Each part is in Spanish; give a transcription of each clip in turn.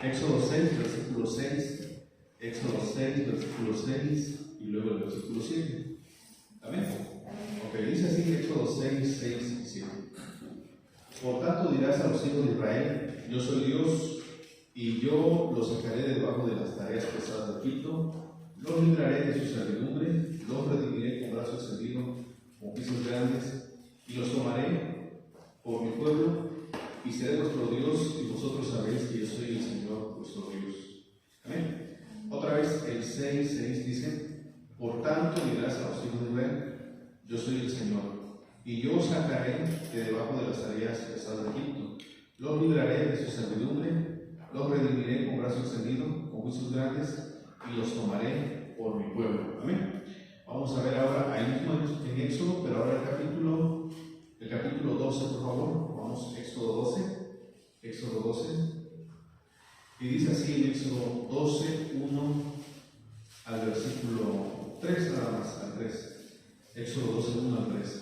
Éxodo 6, versículo 6, Éxodo 6, versículo 6 y luego el versículo 7. ¿Amén? Ok, dice así Éxodo 6, 6 y 7. Por tanto dirás a los hijos de Israel: yo soy Dios, y yo los sacaré de debajo de las tareas pesadas de Egipto, los libraré de su servidumbre, los redimiré con brazo extendido, con pisos grandes, y los tomaré por mi pueblo, y seré vuestro Dios, y vosotros sabréis que yo soy el Señor vuestro Dios. Amén. Otra vez el 6, 6 dice: por tanto dirás a los hijos de Israel: yo soy el Señor, y yo os sacaré de debajo de las tareas pesadas de Egipto, los libraré de su servidumbre, los redimiré con brazo extendido, con juicios grandes, y los tomaré por mi pueblo. Amén. Vamos a ver ahora, ahí mismo en Éxodo, pero ahora el capítulo 12, por favor. Vamos, Éxodo 12. Éxodo 12. Y dice así en Éxodo 12, 1 al versículo 3, nada más, al 3. Éxodo 12, 1 al 3.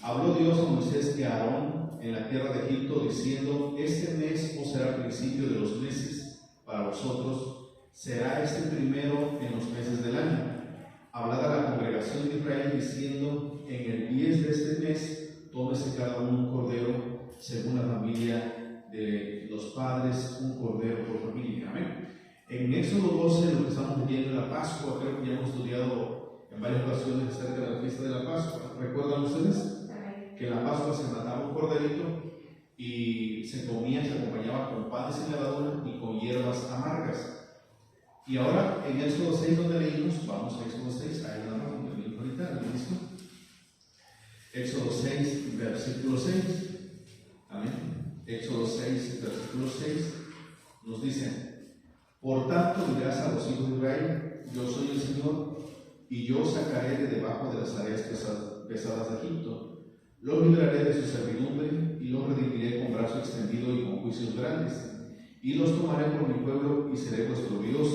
Habló Dios a Moisés y a Aarón en la tierra de Egipto, diciendo: este mes os será principio de los meses para vosotros, será este primero en los meses del año. Hablad a la congregación de Israel diciendo: en el 10 de este mes, tómese cada uno un cordero según la familia de los padres, un cordero por familia. Amén. En Éxodo 12, lo que estamos leyendo en la Pascua, creo que ya hemos estudiado en varias ocasiones acerca de la fiesta de la Pascua. ¿Recuerdan ustedes? Que en la Pascua se mataba un corderito y se comía, se acompañaba con panes sin levadura y con hierbas amargas. Y ahora en Éxodo 6, donde leímos, vamos a Éxodo 6, ahí nada más donde leímos ahorita, al inicio. Éxodo 6, versículo 6. Amén. Éxodo 6, versículo 6 nos dice: por tanto dirás a los hijos de Israel: yo soy el Señor, y yo os sacaré de debajo de las tareas pesadas de Egipto. Los libraré de su servidumbre, y los redimiré con brazo extendido y con juicios grandes. Y los tomaré por mi pueblo, y seré vuestro Dios,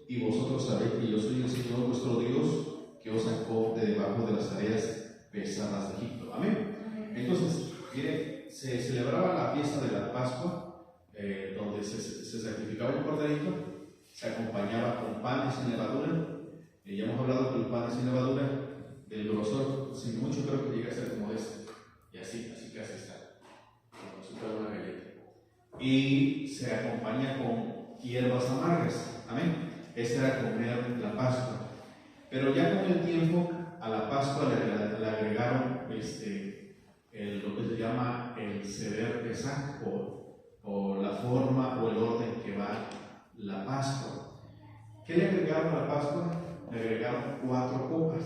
y vosotros sabréis que yo soy el Señor vuestro Dios, que os sacó de debajo de las tareas pesadas de Egipto. Amén. Entonces, miren, se celebraba la fiesta de la Pascua, donde se sacrificaba un corderito, se acompañaba con panes sin levadura. Ya hemos hablado que los panes sin levadura, del grosor, sin mucho, creo que llega a ser como este. Y así casi está, como si fuera una galleta. Y se acompaña con hierbas amargas. Amén. Esa era comer la Pascua. Pero ya con el tiempo, a la Pascua le agregaron lo que se llama el Seder Pesach, o la forma o el orden que va la Pascua. ¿Qué le agregaron a la Pascua? Le agregaron 4 copas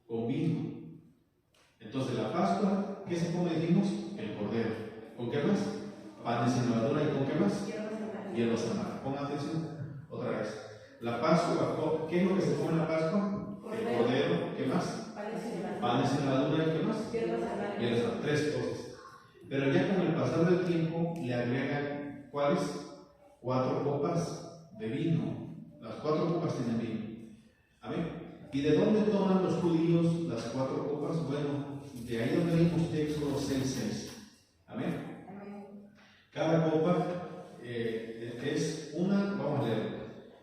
con vino. Entonces la Pascua, ¿qué se come? Dijimos, el cordero. ¿Con qué más? Panes sin levadura. ¿Y con qué más? Hierbas amargas. Pongan atención otra vez. La Pascua, ¿qué es lo que se come en la Pascua? El cordero. ¿Qué más? Panes sin levadura. ¿Y qué más? Hierbas amargas. 3 cosas. Pero ya con el pasar del tiempo le agregan, ¿cuáles? 4 copas de vino. Las 4 copas tienen vino. Amén. ¿Y de dónde toman los judíos las 4 copas? Bueno, de ahí donde leímos Éxodo 6:6. Amén. Cada copa es una, vamos a leer.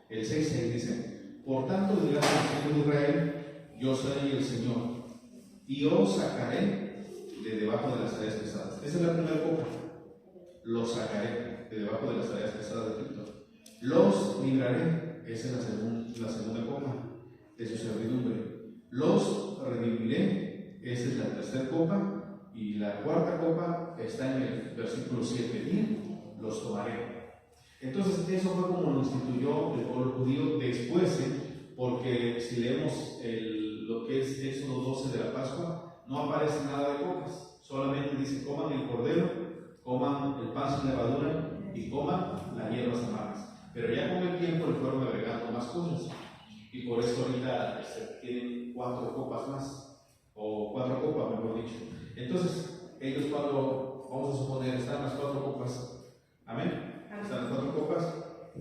El 6:6 dice: por tanto dirás al pueblo de Israel: yo soy el Señor, y os sacaré de debajo de las tareas pesadas. Esa es la primera copa. Los sacaré de debajo de las tareas pesadas de Egipto. Los libraré. Esa es la segunda copa de su servidumbre. Los redimiré. Esa es la tercera copa. Y la cuarta copa está en el versículo 7. Y los tomaré. Entonces, eso fue como lo instituyó el pueblo judío después, porque si leemos lo que es Éxodo 12 de la Pascua, no aparece nada de copas. Solamente dice: coman el cordero, coman el pan sin levadura y coman las hierbas amargas. Pero ya con el tiempo le fueron agregando más cosas. Y por eso ahorita tienen 4 copas más, o 4 copas, mejor dicho. Entonces, ellos, cuando, vamos a suponer, están las 4 copas, amén, están las 4 copas,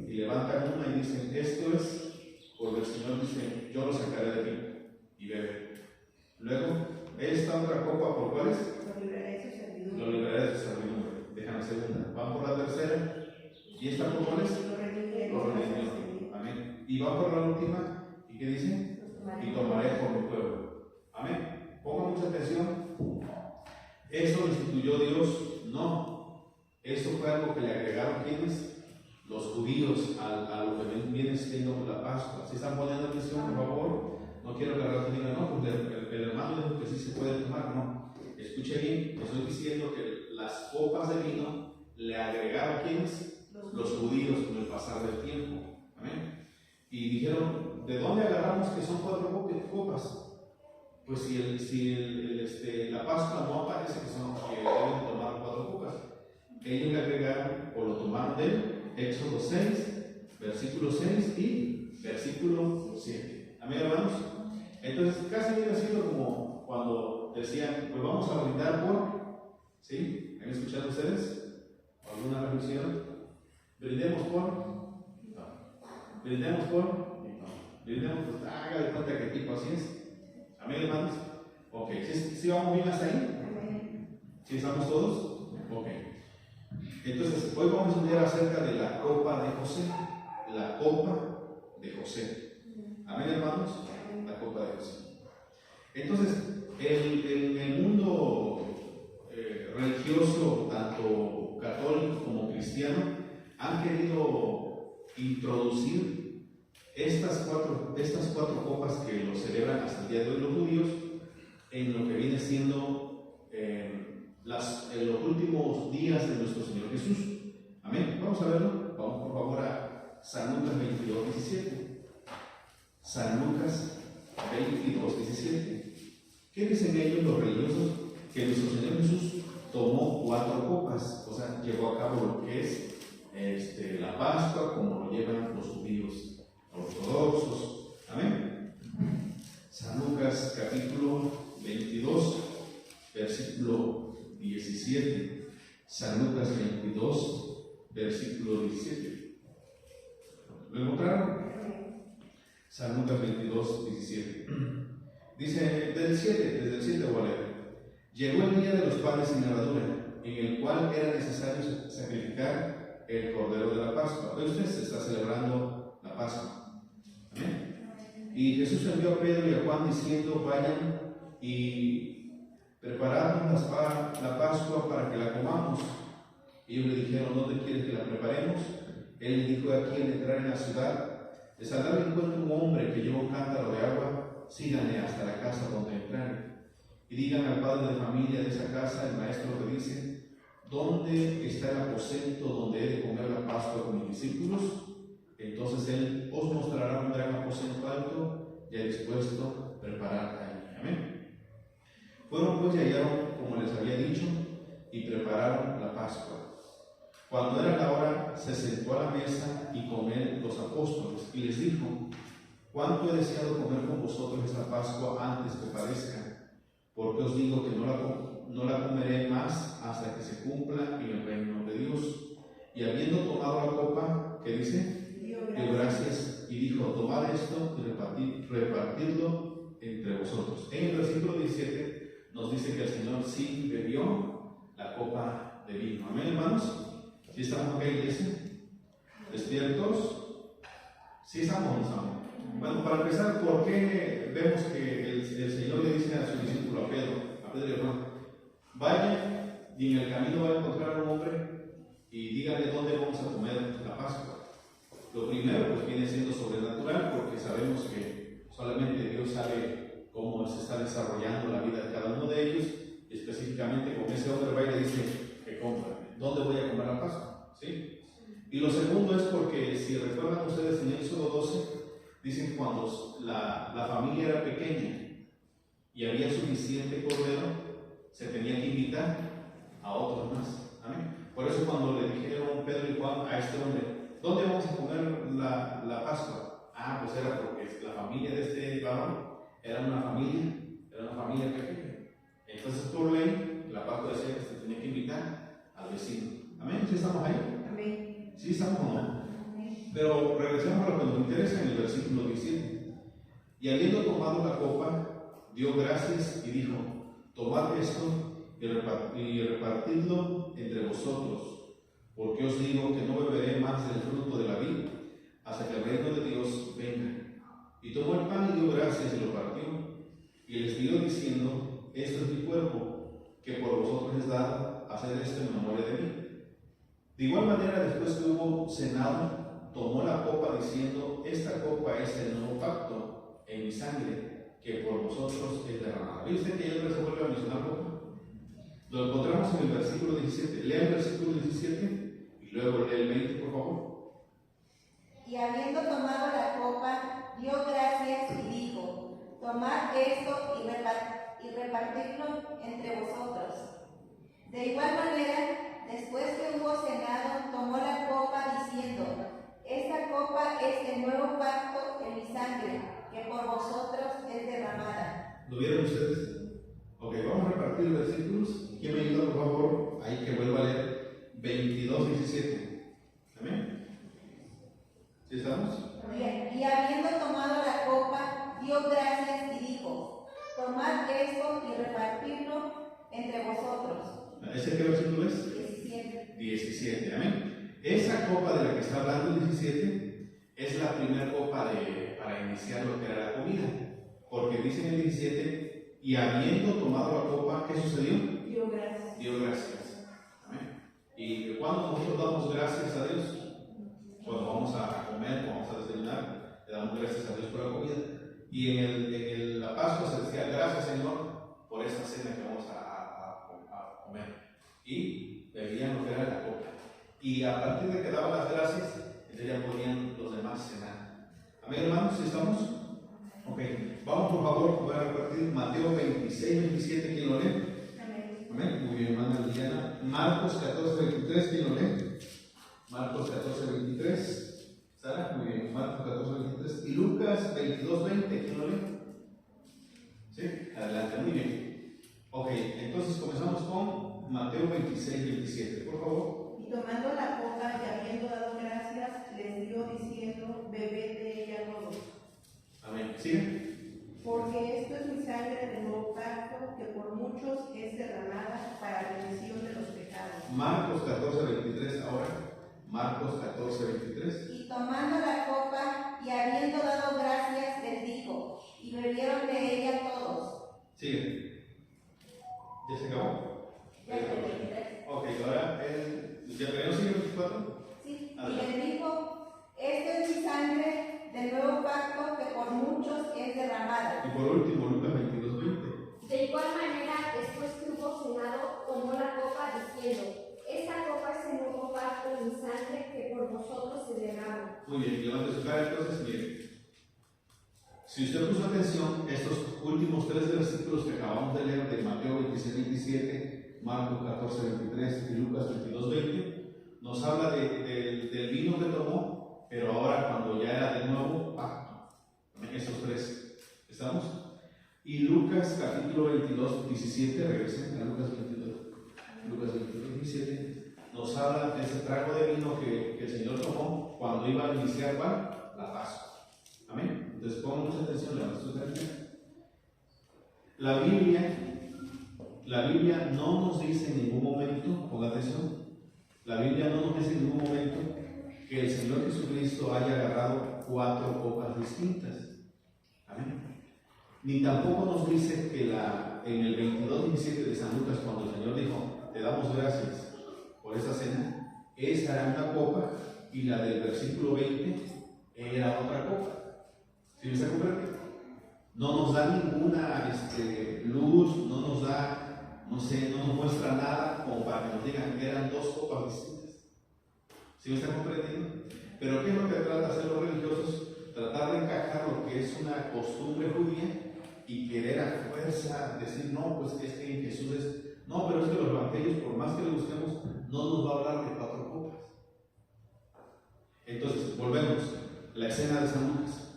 y levantan una y dicen: esto es, porque el Señor dice: yo lo sacaré de ti, y bebe. Luego, esta otra copa, ¿por cuál es? Lo libraré de su servidumbre. Dejan la segunda. Van por la tercera, y esta ¿Esto lo instituyó Dios? No. Esto fue algo que le agregaron ¿quiénes? Los judíos a lo que viene siendo la Pascua. Si están poniendo atención, por favor, no quiero que el rato diga, no, pues el hermano dijo que sí se puede tomar, no. Escuche bien, estoy diciendo que las copas de vino le agregaron ¿quiénes? Los judíos con el pasar del tiempo. Amén. Y dijeron, ¿de dónde agarramos que son 4 copas? Pues si la Pascua no aparece que deben tomar 4 copas. Ellos le agregaron o lo tomaron del Éxodo 6, versículo 6 y versículo 7. Amén, hermanos. Entonces casi viene siendo como cuando decían, pues vamos a brindar por, ¿sí? ¿Han escuchado ustedes? ¿Alguna reflexión? Brindemos por, no. Brindemos por, no. Brindemos por, haga de cuenta que tipo así es. Amén, hermanos. Ok, ¿sí vamos bien hasta ahí? ¿Sí estamos todos? Ok. Entonces, hoy vamos a estudiar acerca de la copa de José. La copa de José. Amén, hermanos. La copa de José. Entonces, el mundo religioso, tanto católico como cristiano, han querido introducir estas cuatro copas que lo celebran hasta el día de hoy los judíos en lo que viene siendo en los últimos días de nuestro Señor Jesús. Amén. Vamos a verlo. Vamos por favor a San Lucas 22, 17. San Lucas 22, 17. ¿Qué dicen ellos los religiosos? Que nuestro Señor Jesús tomó 4 copas, o sea, llevó a cabo lo que es la Pascua, como lo llevan los judíos ortodoxos. Amén. San Lucas capítulo 22, versículo 17. San Lucas 22, versículo 17. ¿Lo encontraron? San Lucas 22, 17. Dice, desde el 7 voy a leer. Llegó el día de los panes sin levadura, en el cual era necesario sacrificar el cordero de la Pascua. Hoy usted se está celebrando la Pascua. Amén. Y Jesús envió a Pedro y a Juan diciendo, vayan y preparad la Pascua para que la comamos. Y ellos le dijeron, ¿dónde quieres que la preparemos? Él le dijo, aquí al entrar en la ciudad, les saldrá al encuentro un hombre que lleva un cántaro de agua, síganle hasta la casa donde entraren. Y digan al padre de familia de esa casa, el maestro que dice, ¿dónde está el aposento donde he de comer la Pascua con mis discípulos? Entonces él os mostrará un gran aposento alto, ya dispuesto a preparar ahí. Amén. Fueron pues y hallaron como les había dicho, y prepararon la Pascua. Cuando era la hora, se sentó a la mesa y con él los apóstoles, y les dijo, ¿cuánto he deseado comer con vosotros esta Pascua antes que parezca? Porque os digo que no la comeré más hasta que se cumpla en el reino de Dios. Y habiendo tomado la copa, ¿qué dice? Dio gracias y dijo, tomad esto y repartidlo entre vosotros. En el versículo 17 nos dice que el Señor sí bebió la copa de vino. Amén, hermanos. ¿Sí estamos acá, iglesia? ¿Despiertos? ¿Sí estamos o no estamos? Bueno, para empezar, ¿por qué vemos que el Señor le dice a su discípulo, a Pedro y a Juan, vayan y en el camino van a encontrar a un hombre y díganle dónde vamos a comer la Pascua? Lo primero, pues viene siendo sobrenatural, porque sabemos que solamente Dios sabe cómo se está desarrollando la vida de cada uno de ellos, y específicamente con ese hombre va y le dice que compra. ¿Dónde voy a comer la Pascua? ¿Sí? Y lo segundo es porque, si recuerdan ustedes en Éxodo 12, dicen cuando la familia era pequeña y había suficiente cordero, se tenía que invitar a otros más. ¿Amén? Por eso cuando le dijeron Pedro y Juan a este hombre, ¿dónde vamos a comer la Pascua? Ah, pues era porque la familia de este varón era una familia pequeña. Entonces por ley, la Pascua decía que se tenía que invitar al vecino. ¿Amén? ¿Sí estamos ahí? Amén. ¿Sí estamos o no? Pero regresemos a lo que nos interesa en el versículo 17. Y habiendo tomado la copa, dio gracias y dijo, tomad esto y repartidlo entre vosotros, porque os digo que no beberé más del fruto de la vid hasta que el reino de Dios venga. Y tomó el pan y dio gracias y lo partió, y les dio diciendo, esto es mi cuerpo, que por vosotros es dado, hacer esto en memoria de mí. De igual manera, después que hubo cenado, tomó la copa diciendo: esta copa es el nuevo pacto en mi sangre, que por vosotros es derramada. ¿Ve usted que ya se vuelve a mencionar copa? Lo encontramos en el versículo 17. Lea el versículo 17 y luego lee el 20, por favor. Y habiendo tomado la copa, dio gracias y dijo: tomad esto y repartidlo entre vosotros. De igual manera, después que hubo cenado, tomó la copa diciendo: esta copa es el nuevo pacto en mi sangre, que por vosotros es derramada. ¿Lo vieron ustedes? Ok, vamos a repartir los versículos. ¿Quién me ayuda, por favor? Ahí que vuelva a leer 22, 17. ¿Amén? ¿Sí estamos? Bien. Y habiendo tomado la copa, dio gracias y dijo: tomad esto y repartidlo entre vosotros. ¿Ese qué versículo es? 17. 17, amén. Esa copa de la que está hablando el 17 es la primera copa para iniciar lo que era la comida. Porque dice en el 17: y habiendo tomado la copa, ¿qué sucedió? Dio gracias. Dio gracias. Amén. ¿Y cuándo nosotros damos gracias a Dios? Cuando vamos a comer, cuando vamos a desayunar, le damos gracias a Dios por la comida. Y en la Pascua se decía: gracias, Señor, por esta cena que vamos a comer. Y bebían lo que era la copa. Y a partir de que daban las gracias, entonces ya podían los demás cenar. Amén, hermanos, ¿sí estamos? Ok, vamos por favor, voy a repartir Mateo 26, 27, ¿quién lo lee? Amén. Amén, muy bien, hermana Liliana. Marcos 14, 23, ¿quién lo lee? Marcos 14, 23. Sara, muy bien, Marcos 14, 23. Y Lucas 22, 20, ¿quién lo lee? Sí, adelante, muy bien. Ok, entonces comenzamos con Mateo 26, 27, por favor. Y tomando la copa y habiendo dado gracias, les dio diciendo: bebed de ella todos. Amén. ¿Sigue? Porque esto es mi sangre del nuevo pacto, que por muchos es derramada para remisión de los pecados. Marcos 14, 23 ahora. Marcos 14, 23. Y tomando la copa y habiendo dado gracias, les dijo, y bebieron de ella todos. Sigue. ¿Ya se acabó? Ya el 23. Ok, ahora ¿ya tenemos sigue el 24? Sí, y Adelante. les dijo: esto es mi sangre del nuevo pacto, que por muchos es derramada. Y por último, Lucas 22, 20. De igual manera, después que hubo cenado, tomó la copa diciendo: esta copa es el nuevo pacto en mi sangre, que por vosotros se derrama. Muy bien, levante su cara entonces, miren. Si usted puso atención, estos últimos tres versículos que acabamos de leer de Mateo 26, 27, Marcos 14, 23 y Lucas 22, 20, nos habla del vino que tomó, pero ahora cuando ya era de nuevo pacto. Estos tres. ¿Estamos? Y Lucas capítulo 22, 17, regresen a Lucas 22. Lucas 22, 17, nos habla de ese trago de vino que el Señor tomó cuando iba a iniciar la Pascua. Amén. Entonces pongan mucha atención, la Biblia no nos dice en ningún momento, pongan atención, la Biblia no nos dice en ningún momento que el Señor Jesucristo haya agarrado 4 copas distintas. Amén. Ni tampoco nos dice que en el 22:17 de San Lucas, cuando el Señor dijo: te damos gracias por esta cena, esa era una copa y la del versículo 20 era otra copa. ¿Sí me está comprendiendo? No nos da ninguna luz, no nos da, no nos muestra nada como para que nos digan que eran 2 copas distintas. ¿Sí me está comprendiendo? Pero ¿qué es lo que tratan de hacer los religiosos? Tratar de encajar lo que es una costumbre judía y querer a fuerza decir: no, pues es que en Jesús es. No, pero es que los evangelios, por más que le busquemos, no nos va a hablar de 4 copas. Entonces, volvemos. La escena de San Lucas.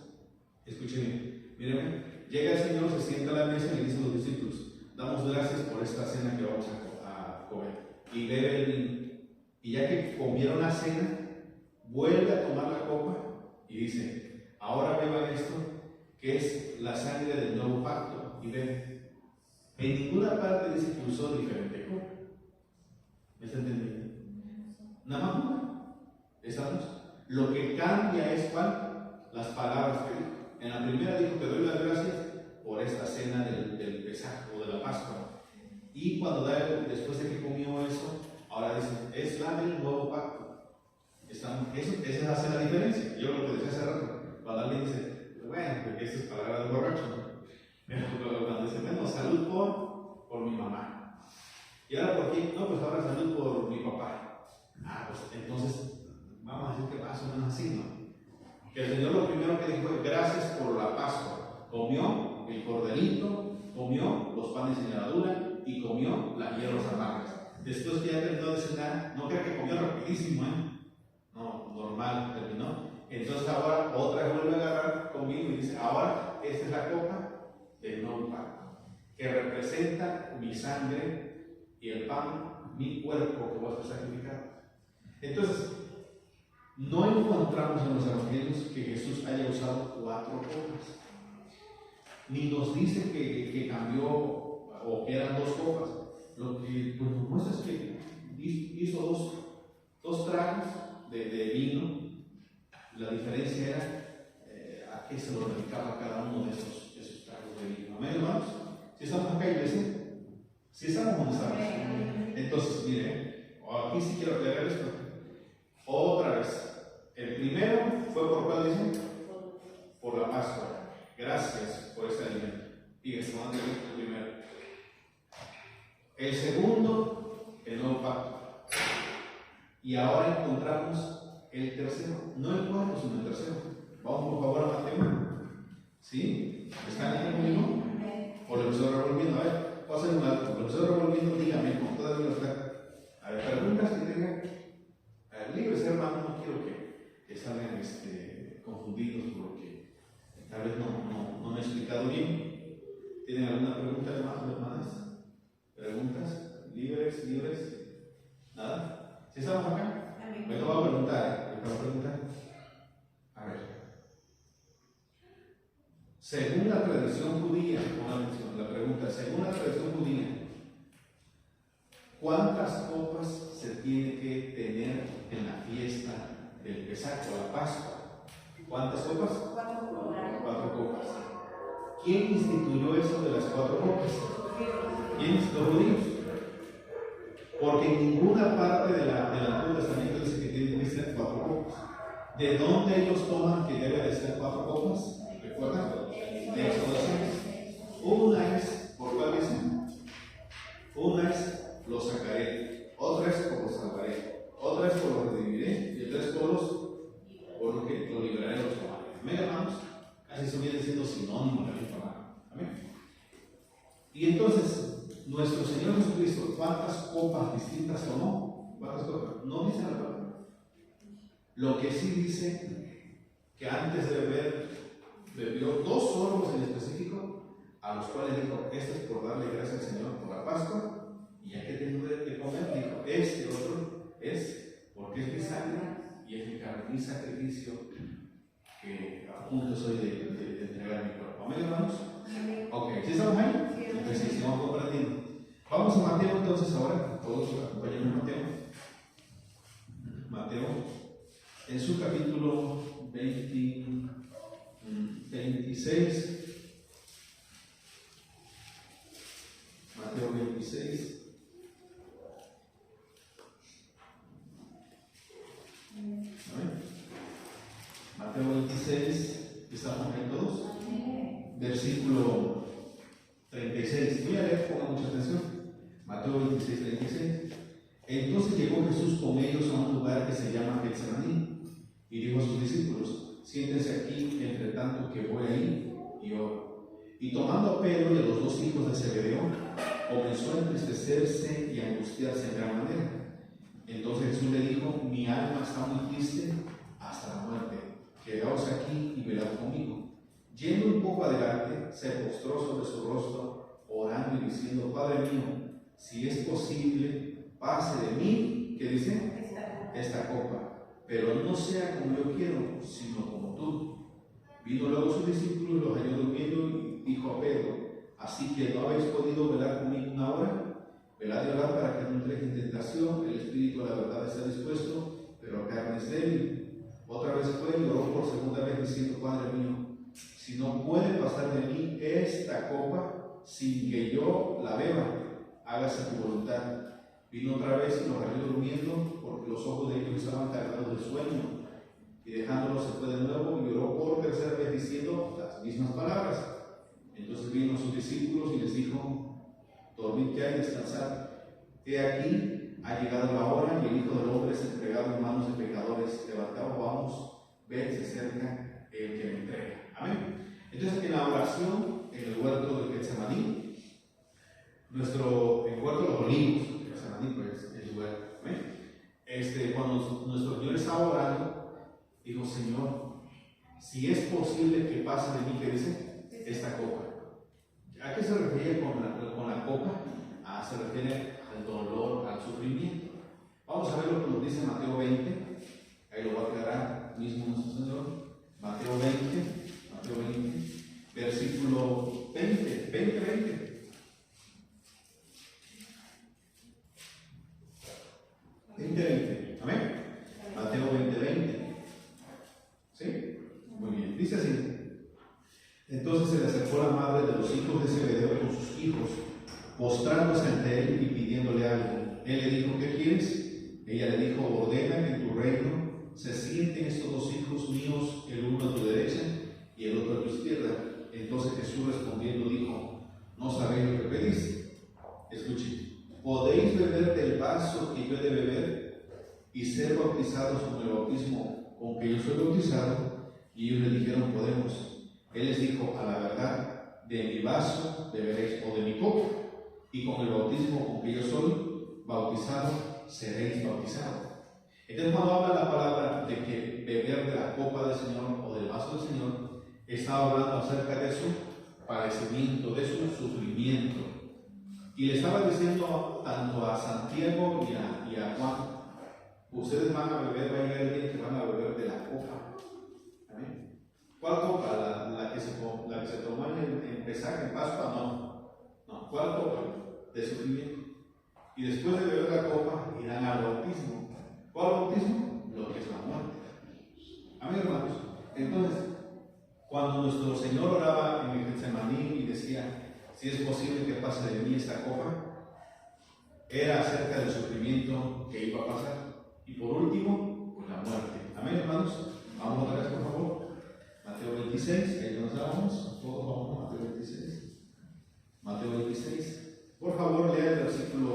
Escuchen, miren, llega el Señor, se sienta a la mesa y le dice a los discípulos: damos gracias por esta cena que vamos a comer. Y bebe el vino. Y ya que comieron la cena, vuelve a tomar la copa y dice: ahora beban esto, que es la sangre del nuevo pacto. Y beben. En ninguna parte dice que usó diferente copa. ¿Me está entendiendo? Nada más una. ¿Estamos? Lo que cambia es ¿cuál? Las palabras que dijo. En la primera dijo: te doy las gracias por esta cena del Pesaj o de la Pascua. Y cuando después de que comió eso, ahora dice, es la del nuevo pacto. Esa hace la diferencia. Yo lo que decía hace rato, cuando alguien dice, bueno, porque esto es palabra de borracho, ¿no? Pero cuando dice, bueno, salud por mi mamá. ¿Y ahora por qué? No, pues ahora salud por mi papá. Pues entonces, vamos a decir que más o menos así, ¿no? Que el Señor lo primero que dijo fue, gracias por la Pascua. Comió el corderito, comió los panes sin levadura y comió las hierbas amargas. Después que ya terminó de cenar, no creo que comió rapidísimo, no, normal terminó. Entonces ahora otra vez vuelve a agarrar conmigo y dice, ahora esta es la copa del nuevo pacto, que representa mi sangre y el pan, mi cuerpo que va a ser sacrificado. Entonces, no encontramos en los evangelios que Jesús haya usado 4 copas, ni nos dice que cambió o que eran 2 copas. Lo que nos muestra es que hizo dos tragos de vino. La diferencia era a qué se lo dedicaba cada uno de esos tragos de vino. ¿Amén, hermanos? ¿Si estamos acá, iglesia? ¿Si estamos o no estamos? Entonces, miren, aquí sí quiero aclarar esto. Otra vez. El primero fue por cuál dicen? Por la Pascua. Gracias por este alimento. Fíjense, el primero. El segundo, el nuevo pacto. Y ahora encontramos el tercero. No el cuarto, sino el tercero. Vamos por favor a Mateo. ¿Sí? ¿Están aquí conmigo? ¿O lo estoy revolviendo? A ver, pasen un alto. Lo estoy revolviendo, dígame con toda libertad. A ver, preguntas que tengan. Libres, hermano, no quiero que salgan confundidos por lo que tal vez no me he explicado bien. ¿Tienen alguna pregunta, hermanos, hermanas? ¿Preguntas? ¿Libres? ¿Nada? ¿Sí estamos acá? Me lo voy a preguntar. A ver. Según la tradición judía, la pregunta, según la tradición judía, ¿cuántas copas se tiene que tener en la fiesta del Pesach o la Pascua? ¿Cuántas copas? 4 copas. ¿Quién instituyó eso de las 4 copas? ¿Quiénes? Los judíos. Porque en ninguna parte del Antiguo Testamento dice que tiene que ser 4 copas. ¿De dónde ellos toman que debe de ser 4 copas? ¿Recuerdan? De Éxodo 6. Una es, ¿por cuál dicen? Una es los sacaré, otra es por los salvaré, otra es por los redimiré, y otra es por lo que lo liberaré de los tomaré. Amén, hermanos. Casi se viene siendo sinónimo de la misma palabra. Amén. Y entonces, nuestro Señor Jesucristo, ¿cuántas copas distintas tomó? ¿Cuántas copas? No dice la palabra. Lo que sí dice que antes de beber, bebió 2 sorbos en específico, a los cuales dijo, esto es por darle gracias al Señor por la Pascua. Y ya que tengo de comer, dijo, este otro es porque es mi sangre y es mi carne, mi sacrificio que a punto soy de entregar mi cuerpo. ¿Amén, hermanos? Ok, ¿sí estamos ahí? Entonces, sí, estamos comprendiendo. Vamos a Mateo entonces ahora, todos acompañamos a Mateo. Mateo, en su capítulo 26. Mateo 26. Mateo 26, ¿estamos ahí todos? Versículo 36. Voy a leer, pongan mucha atención. Mateo 26, 36. Entonces llegó Jesús con ellos a un lugar que se llama Getsemaní y dijo a sus discípulos: siéntense aquí entre tanto que voy ahí y oro. Y tomando a Pedro y a los 2 hijos de Zebedeo, comenzó a entristecerse y a angustiarse en gran manera. Entonces Jesús le dijo: mi alma está muy triste hasta la muerte, quedaos aquí y velad conmigo. Yendo un poco adelante, se postró sobre su rostro, orando y diciendo: Padre mío, si es posible, pase de mí, ¿qué dice? Esta copa, pero no sea como yo quiero, sino como tú. Vino luego sus discípulos, los halló durmiendo y dijo a Pedro: así que no habéis podido velar conmigo una hora. Velad y orad para que no entréis en tentación. El espíritu a la verdad está dispuesto, pero la carne es débil. Otra vez fue y oró por segunda vez diciendo: Padre mío, si no puede pasar de mí esta copa sin que yo la beba, hágase tu voluntad. Vino otra vez y los halló durmiendo, porque los ojos de ellos estaban cargados de sueño. Y dejándolos se fue de nuevo y oró por tercera vez diciendo las mismas palabras. Entonces vino a sus discípulos y les dijo: dormid ya y descansad. He aquí, ha llegado la hora y el Hijo del Hombre es entregado en manos de pecadores. Levantaos, vamos, ved, se acerca el que me entrega. Amén. Entonces, en la oración, en el huerto de Getsemaní, en huerto de los olivos, Getsemaní, pues, el huerto. Amén. Cuando nuestro Señor estaba orando, dijo: Señor, si es posible que pase de mí, ¿qué dice? Esta copa. ¿A qué se refiere con la copa? Se refiere al dolor, al sufrimiento. Vamos a ver lo que nos dice Mateo 20. Ahí lo va a aclarar mismo nuestro Señor. Mateo 20, versículo 20. 20. Amén. Mateo 20. ¿Sí? Muy bien. Dice así: entonces se le acercó la madre de los hijos de Zebedeo con sus hijos, postrándose ante él y pidiéndole algo. Él le dijo: ¿qué quieres? Ella le dijo: ordena que en tu reino se sienten estos dos hijos míos, el uno a tu derecha y el otro a tu izquierda. Entonces Jesús respondiendo dijo: no sabéis lo que pedís. Escuchen: ¿podéis beber del vaso que yo he de beber y ser bautizados con el bautismo con que yo soy bautizado? Y ellos le dijeron: podemos. Él les dijo: a la verdad, de mi vaso beberéis, o de mi copa, y con el bautismo con que yo soy bautizado seréis bautizados. Entonces, cuando habla la palabra de que beber de la copa del Señor o del vaso del Señor, está hablando acerca de su padecimiento, de su sufrimiento. Y le estaba diciendo tanto a Santiago y a Juan: ustedes van a beber, va a llegar el día que van a beber de la copa. ¿Amén? ¿Cuál copa? La que se tomó en Pesaj, en Pascua, no. ¿Cuál copa? De sufrimiento. Y después de beber la copa, irán al bautismo. ¿Cuál bautismo? Lo que es la muerte. Amén, hermanos. Entonces, cuando nuestro Señor oraba en el Getsemaní y decía: si es posible que pase de mí esta copa, era acerca del sufrimiento que iba a pasar. Y por último, pues la muerte. Amén, hermanos. Vamos otra vez, por favor. Mateo 26, ahí nos vamos. Todos vamos a Mateo 26. Mateo 26. Por favor, lea el versículo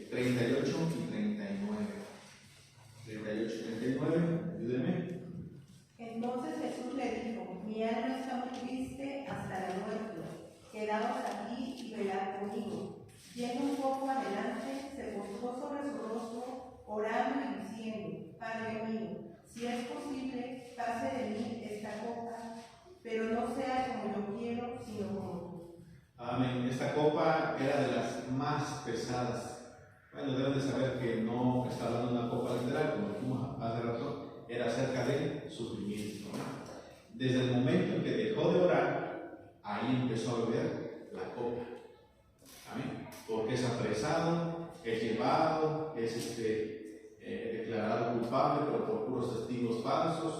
38 y 39. 38 y 39, ayúdenme. Entonces Jesús le dijo: mi alma está muy triste hasta la muerte. Quedaos aquí y velad conmigo. Yendo un poco adelante, se postró sobre su rostro, orando y diciendo: Padre mío, si es posible, pase de mí esta copa, pero no sea como yo quiero, sino como tú. Amén. Esta copa era de las más pesadas. Bueno, deben de saber que no está hablando de una copa literal, como dijimos hace rato, era acerca del sufrimiento. Desde el momento en que dejó de orar, ahí empezó a beber la copa. Amén. Porque es apresado, es llevado, es declarado culpable por puros testigos falsos,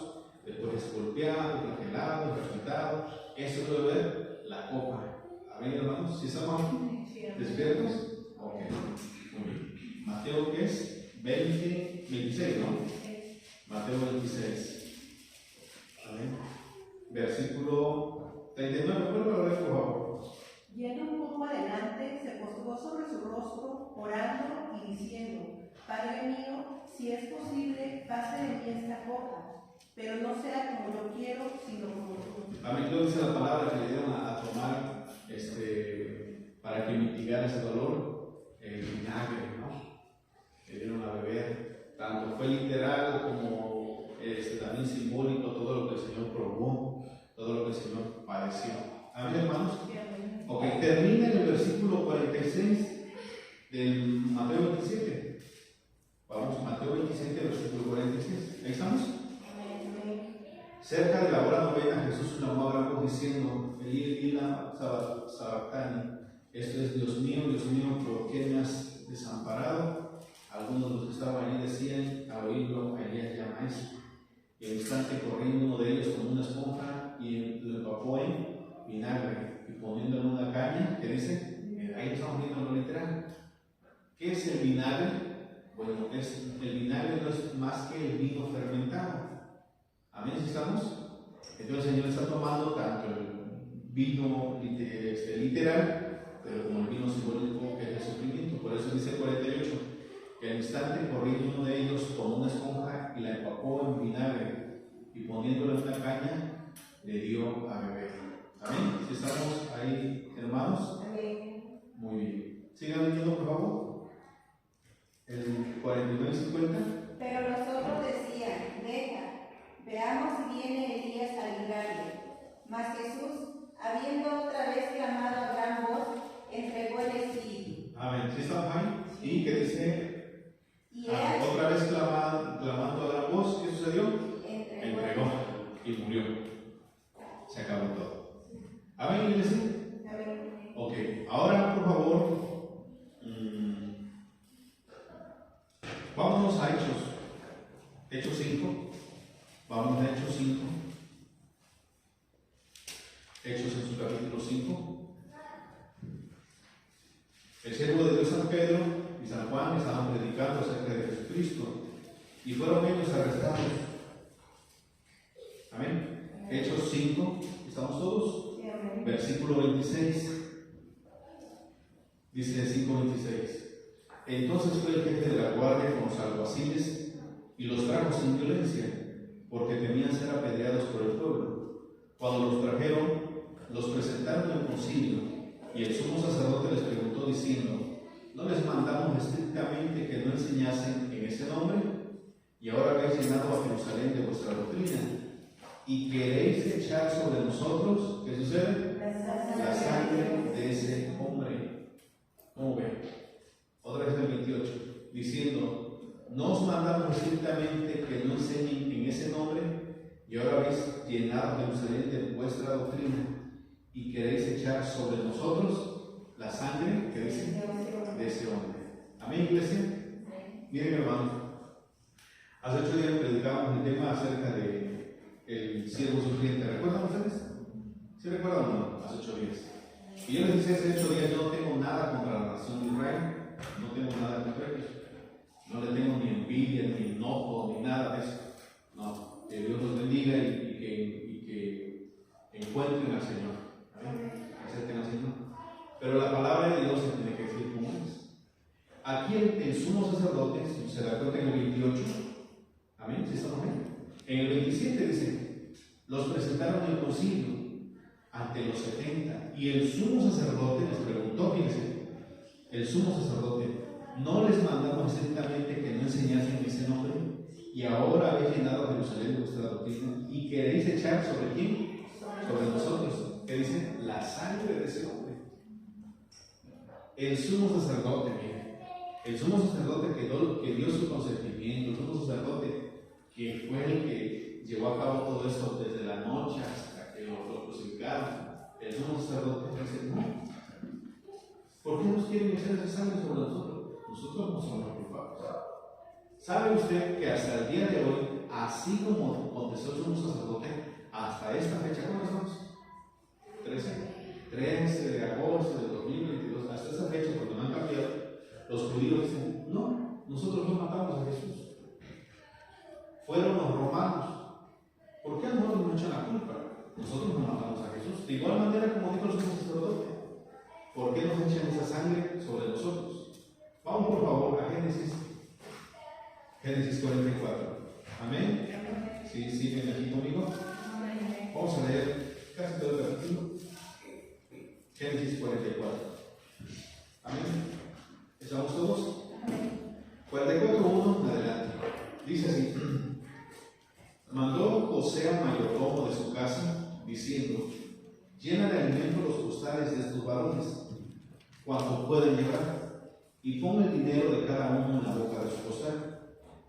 después es golpeado, flagelado, ejecutado. Eso es beber la copa. Amén, hermanos. ¿Sí estamos aquí? ¿Despiertos? Ok. Muy bien. Mateo, ¿qué es? 26, ¿no? Mateo 26. Amén. Versículo 39. Vuelvo a leer, por favor. Yendo un poco adelante, se postró sobre su rostro, orando y diciendo: Padre mío, si es posible, pase de mí esta copa, pero no sea como yo quiero, sino como tú. Amén. Entonces dice la palabra que le dieron a tomar para que mitigara ese dolor, el vinagre, ¿no? Le dieron a beber. Tanto fue literal como también simbólico todo lo que el Señor probó, todo lo que el Señor padeció. Amén, hermanos. Ok, termina en el versículo 46 del Mateo 27. Vamos, Mateo 27, versículo 46. ¿Ahí estamos? Cerca de la hora novena, Jesús clamó a gran voz diciendo: Elí, Elí, lama sabactani. Esto es: Dios mío, ¿por qué me has desamparado? Algunos de los que estaban allí decían al oírlo: Elías llama a eso. Y al instante, corriendo uno de ellos con una esponja y lo empapó en vinagre, y poniéndolo en una caña, ¿qué dice? ahí estamos viendo lo literal. ¿Qué es el vinagre? Bueno, el vinagre no es más que el vino fermentado. Amén, ¿sí estamos? Entonces el Señor está tomando tanto el vino literal, pero como el vino simbólico que es el sufrimiento. Por eso dice el 48, que al instante corriendo uno de ellos tomó una esponja y la empapó en vinagre y poniéndola en una caña le dio a beber. Amén. ¿Sí estamos ahí, hermanos? Amén. Muy bien. Sigan leyendo, por favor. El 49 y 50. Pero los otros decían, deja, veamos si viene Elías a librarle. Mas Jesús, habiendo otra vez clamado a gran voz, entregó el espíritu. Amén. ¿Sí estamos ahí? ¿Y qué dice? Y él Otra vez clamando a gran voz, ¿qué sucedió? entregó. Y murió. Se acabó todo. Amén, iglesia. Amén. Ok, ahora por favor, vámonos a Hechos 5. Vamos a Hechos 5. Hechos en su capítulo 5. El siervo de Dios San Pedro y San Juan estaban predicando acerca de Jesucristo y fueron ellos arrestados. Amén. Hechos 5, ¿estamos todos? Sí, amén. Versículo 26. Dice 5:26. Entonces fue el jefe de la guardia con los alguaciles y los trajo sin violencia, porque temían ser apedreados por el pueblo. Cuando los trajeron, los presentaron al concilio, y el sumo sacerdote les preguntó diciendo: ¿no les mandamos estrictamente que no enseñasen en ese nombre? Y ahora habéis llenado a Jerusalén de vuestra doctrina, y queréis echar sobre nosotros, ¿qué sucede? La sangre de ese hombre. ¿Cómo ven? Otra vez el 28, diciendo: no os mandamos estrictamente que no enseñen en ese nombre, y ahora habéis llenado Jerusalén de vuestra doctrina, y queréis echar sobre nosotros la sangre, que dice, de ese hombre. Amén, iglesia. Miren, hermanos, hace 8 días predicábamos el tema acerca de el siervo sufriente. ¿Recuerdan ustedes? ¿Sí recuerdan o no? Hace 8 días. Y yo les decía hace 8 días: yo no tengo nada contra la nación de Israel, no tengo nada contra ellos, no le tengo ni envidia, ni enojo, ni nada de eso. No, que Dios los bendiga y que encuentren al Señor. Amén. Acerquen al Señor. Pero la palabra de Dios se tiene que decir como es. Aquí el sumo sacerdote, si se da cuenta en el 28, amén, si estamos bien. En el 27 dice: los presentaron en el concilio ante los 70, y el sumo sacerdote les preguntó, fíjense, el sumo sacerdote: ¿no les mandamos estrictamente que no enseñasen ese nombre? Y ahora habéis llenado Jerusalén de vuestra doctrina, y queréis echar ¿sobre quién? Sobre nosotros. ¿Qué dice? La sangre de ese hombre. El sumo sacerdote, miren, el sumo sacerdote que dio su consentimiento, el sumo sacerdote que fue el que llevó a cabo todo esto desde la noche hasta que lo crucificaron, el sumo sacerdote dice: no, ¿por qué nos quieren echar esa sangre sobre nosotros? Nosotros no somos los culpables. ¿Sabe usted que hasta el día de hoy, así como contestó el sumo sacerdote, hasta esta fecha, ¿cuándo estamos? 13 de agosto de 2022, hasta esta fecha, porque no han cambiado, los judíos dicen: no, nosotros no matamos a Jesús, fueron los romanos. ¿Por qué a nosotros nos echan la culpa? Nosotros no matamos a Jesús. De igual manera, como dijo el sumo sacerdote, ¿por qué nos echan esa sangre sobre nosotros? Vamos por favor a Génesis 44. Amén. ¿Sí siguen aquí conmigo? Vamos a leer casi todo el capítulo. Génesis 44. Amén. ¿Estamos todos? 44:1 en adelante. Dice así: mandó José al mayordomo de su casa, diciendo: llena de alimento los costales de estos varones, cuanto pueden llevar, y pon el dinero de cada uno en la boca de su costal,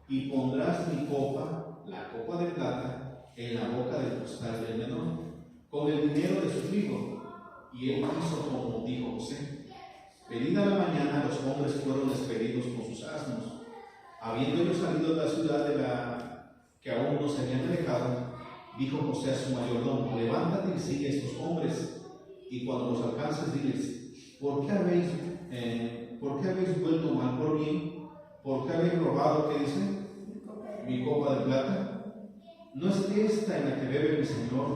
y pondrás mi copa, la copa de plata, en la boca del costal del menor, con el dinero de su trigo. Y él hizo como dijo José. Venida la mañana, los hombres fueron despedidos con sus asnos. Habiendo ellos salido de la ciudad que aún no se habían alejado, dijo José a su mayordomo: levántate y sigue a estos hombres, y cuando los alcances, diles: ¿por qué habéis vuelto mal por bien? ¿Por qué habéis robado, qué dice? Mi copa de plata. ¿No es esta en la que bebe mi Señor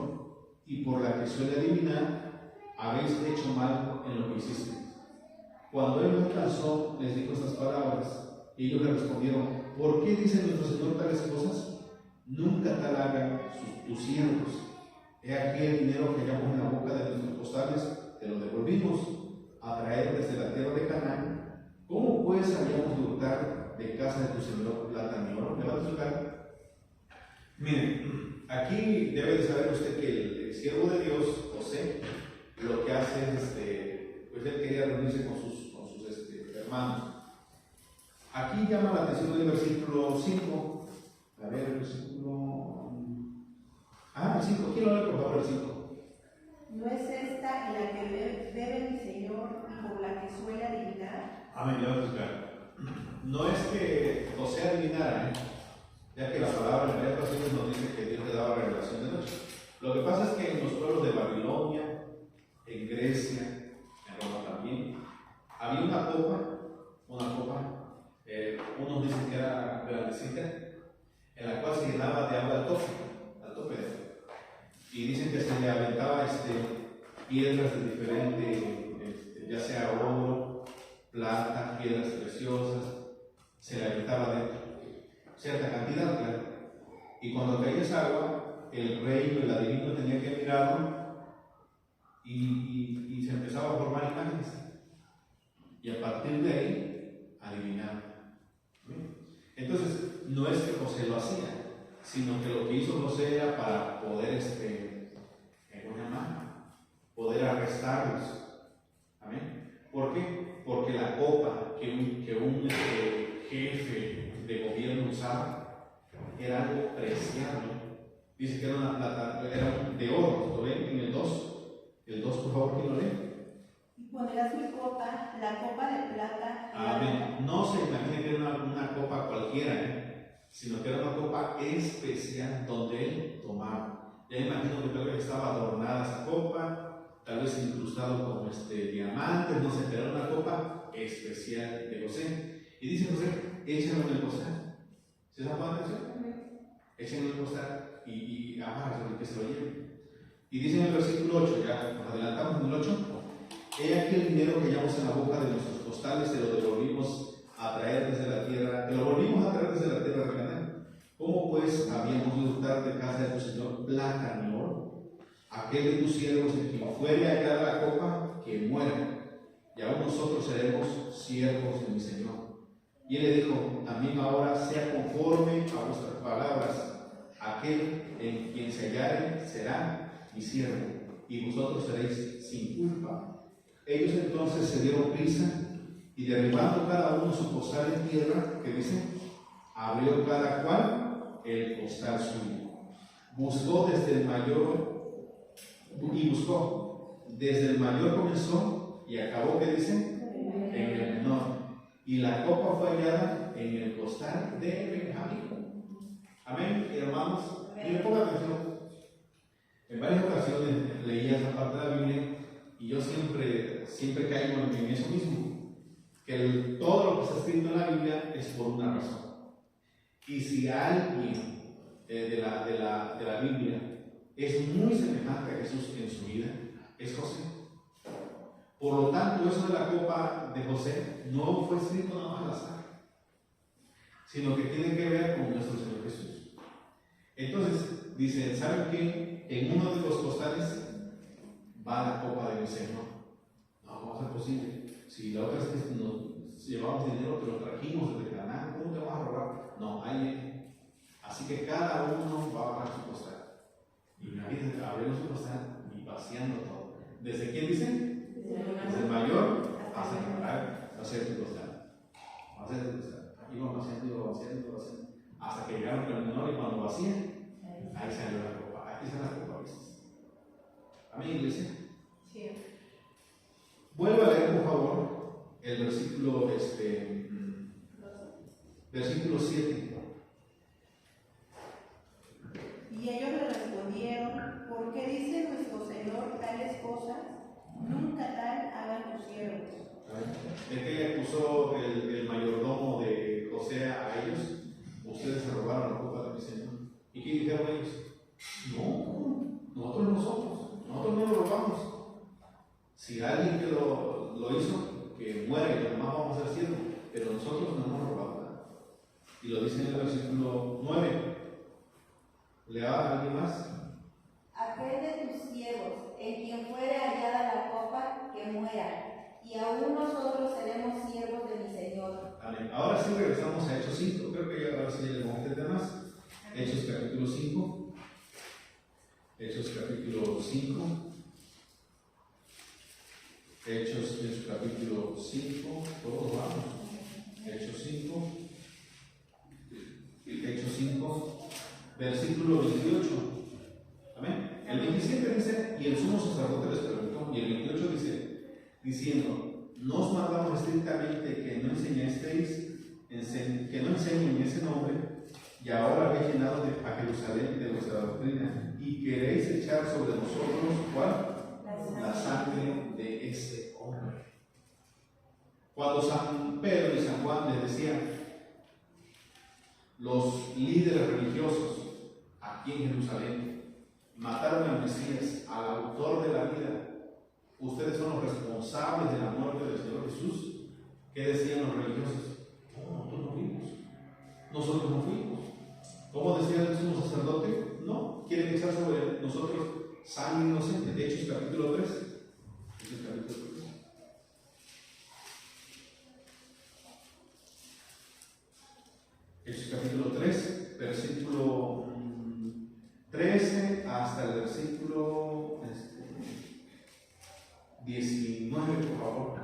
y por la que suele adivinar? Habéis hecho mal en lo que hiciste. Cuando él lo alcanzó, les dijo estas palabras, y ellos le respondieron: ¿por qué dice nuestro Señor tales cosas? Nunca tal hagan tus siervos. He aquí el dinero que hallamos en la boca de nuestros costales, te lo devolvimos a traer desde la tierra de Canaán. ¿Cómo pues habíamos de hurtar de casa de tu Señor plata ni oro? ¿Le va a explicar? Miren, aquí debe de saber usted que el siervo de Dios, José, lo que hace es, pues él quería reunirse con sus hermanos. Aquí llama la atención el versículo 5. A ver, el versículo. El 5. ¿Quién lo lee, por favor, el 5? ¿No es esta en la que debe mi Señor y por la que suele adivinar? Amén, le voy a explicar. No es que José adivinara, ya que la palabra en varias ocasiones nos dice que Dios le daba revelación de noche. Lo que pasa es que en los pueblos de Babilonia, en Grecia, en Roma también, había una copa, unos dicen que era grandecita, en la cual se llenaba de agua al tope. Y dicen que se le aventaba piedras de diferente, ya sea oro, plata, piedras preciosas, se le aventaba de cierta cantidad, claro. Y cuando caía esa agua, el rey o el adivino tenía que mirarlo y se empezaba a formar imágenes. Y a partir de ahí, adivinar. Entonces, no es que José lo hacía, sino que lo que hizo José era para poder, poder arrestarlos. Amén. ¿Por qué? Porque la copa que un jefe de gobierno usaba era algo preciado. Dice que era una plata, era de oro. ¿Lo ven en el 2? El 2, por favor, ¿quién lo lee? Pondrás mi copa, la copa de plata. Amén. No se imagine que era una copa cualquiera, sino que era una copa especial donde él tomaba. Ya imagino que tal vez estaba adornada esa copa, tal vez incrustado con diamantes, no sé, pero era una copa especial de José. Y dice José: échenlo en el costal. ¿Se dan cuenta de eso? Échenlo en el costal y amárrenlo, que se lo lleven. Y dice en el versículo 8, ya nos adelantamos en el 8: he aquí el dinero que hallamos en la boca de nuestros costales, te lo devolvimos a traer desde la tierra, te lo volvimos a traer desde la tierra de Canaán. ¿Cómo pues habíamos de hurtar de casa de tu Señor plata ni oro? Aquel de tus siervos en quien fuere hallada la copa, que muera, y aún nosotros seremos siervos de mi Señor. Y él le dijo: también ahora sea conforme a vuestras palabras, aquel en quien se hallare será mi siervo, y vosotros seréis sin culpa. Ellos entonces se dieron prisa y derribando cada uno su costal en tierra, que dice, abrió cada cual el costal suyo. Buscó desde el mayor comenzó y acabó, que dice, en el menor. Y la copa fue hallada en el costal de Benjamín. Amén, hermanos. Y me ponga atención. En varias ocasiones leía esa parte de la Biblia y yo siempre caigo en eso mismo, que todo lo que está escrito en la Biblia es por una razón. Y si alguien de la Biblia es muy semejante a Jesús en su vida, es José. Por lo tanto, eso de la copa de José no fue escrito nada más al azar, sino que tiene que ver con nuestro Señor Jesús. Entonces, dicen, ¿saben qué? En uno de los costales va la copa de mi Señor. No, ¿cómo es posible? Si la otra es que nos llevamos dinero, pero trajimos desde Canaán, ¿cómo te vamos a robar? No, ahí. Así que cada uno va a bajar su costal. Y una vez abriendo su costal y vaciando todo. ¿Desde quién dice? Desde el mayor hasta el costal. Iban vaciando, hasta que llegaron con el menor, y cuando vacían, ahí salió la copa. Aquí está la copa, ¿viste? Amén, iglesia. Sí. Vuelvo a leer, por favor, el versículo 7. Y ellos le respondieron: ¿por qué dice nuestro Señor tales cosas? Nunca tal hagan tus siervos. ¿De qué le acusó el mayordomo de José a ellos? Ustedes se robaron la copa de mi Señor. ¿Y qué dijeron ellos? No, nosotros no lo robamos. Si alguien que lo hizo, que muera y además vamos a ser siervos, pero nosotros no hemos robado nada. Y lo dice en el versículo 9. ¿Lea a alguien más? Aquel de tus siervos, en quien fuere hallada la copa, que muera, y aún nosotros seremos siervos de mi Señor. Amén. Ahora sí regresamos a Hechos 5. Creo que ya ahora sí le vamos a entender más. Hechos capítulo 5. Hechos capítulo 5. Hechos capítulo 5. Todos vamos. Hechos 5. Hechos 5. Versículo 28. Amén. El 27 dice, y el sumo sacerdote les preguntó, y el 28 dice, diciendo, nos mandamos estrictamente que no enseñen ese nombre, y ahora habéis llenado a Jerusalén de vuestra doctrina, y queréis echar sobre nosotros, ¿cuál? La sangre de ese hombre. Cuando San Pedro y San Juan les decían, los líderes religiosos aquí en Jerusalén mataron al Mesías, al autor de la vida, ustedes son los responsables de la muerte del Señor Jesús. ¿Qué decían los religiosos? No, nosotros no fuimos. Nosotros no fuimos. ¿Cómo decía el sumo sacerdote? No, quieren echar sobre nosotros sangre inocente. Hechos capítulo 3. Hechos capítulo 3. Hechos capítulo 3, versículo 13 hasta el versículo 19, por favor.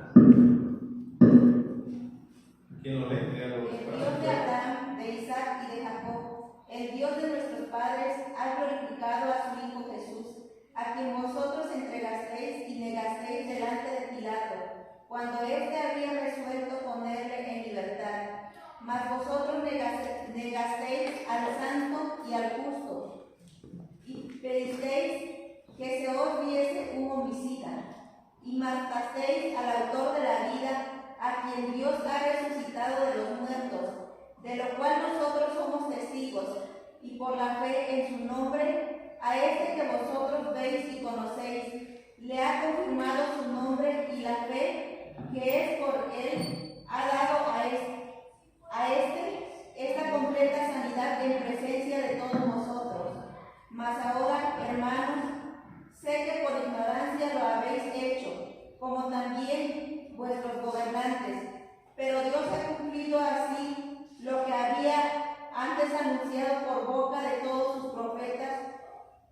¿Quién lo lee? El Dios de Abraham, de Isaac y de Jacob, el Dios de nuestros padres, ha glorificado a su Hijo Jesús, a quien vosotros entregasteis y negasteis delante de Pilato, cuando éste había resuelto ponerle en libertad. Mas vosotros negasteis al santo y al justo, y pedisteis que se os diese un homicida, y matasteis al autor de la vida, a quien Dios ha resucitado de los muertos, de lo cual nosotros somos testigos, y por la fe en su nombre, a este que vosotros veis y conocéis, le ha confirmado su nombre, y la fe que es por él ha dado a este esta completa sanidad en presencia de todos nosotros. Mas ahora, hermanos, sé que por ignorancia lo habéis hecho, como también vuestros gobernantes, pero Dios ha cumplido así lo que había antes anunciado por boca de todos sus profetas,